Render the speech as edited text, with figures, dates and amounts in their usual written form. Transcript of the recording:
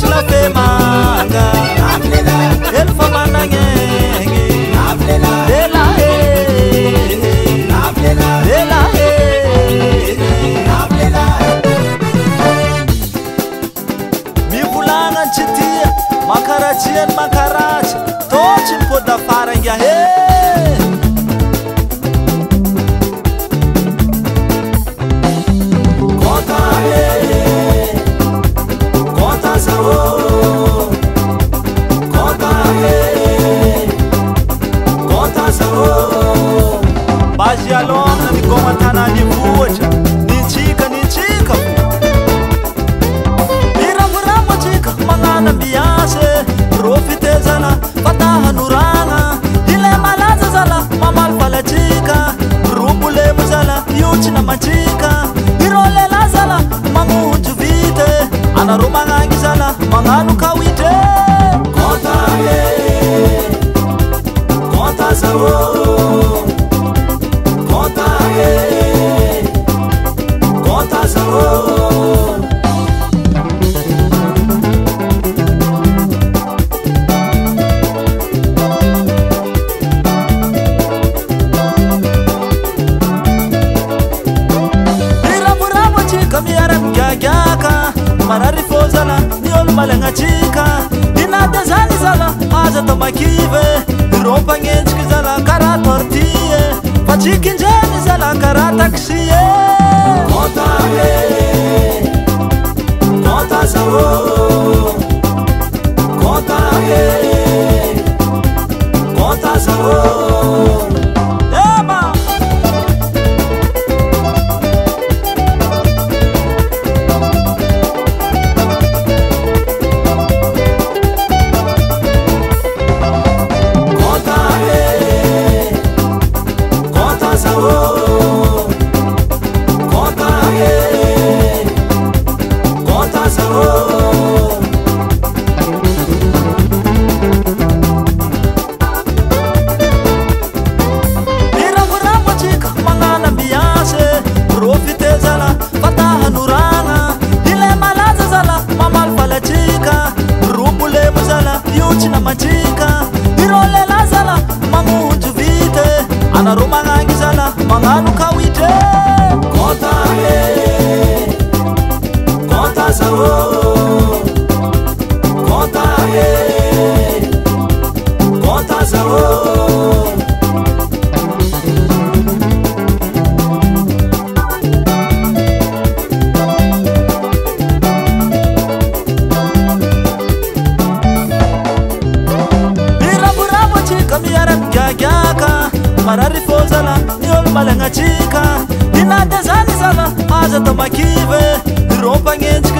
la femanga el famanange lela lela mi vulana chitia makarachien makarach tochin poda faranga he Bajalong na migomantana ni vuocha ni chika Biramuramo chika mangana biase Profite zala fataha nuranga Ile malaza zala mamal fala chika Rubule muzala yuchi na machika Irole la zala mangu juvite Ana rumangangi zala manganu kawite Kota he Kota sawo Mararifozala niol malenga chika dinate zani zala aza tomakive ropa ngenchki zala kara tortille fachiki njeni zala kara taksiye kota he kota sawo kota he kota sawo Ana rumangangi zala manganu kawite Kota he Kota sawo Kota he Kota sawo Biraburamu chika miyaram gyaka Mararifozala niol malenga chika dinate zani zala aza tomakive ropa ngenchki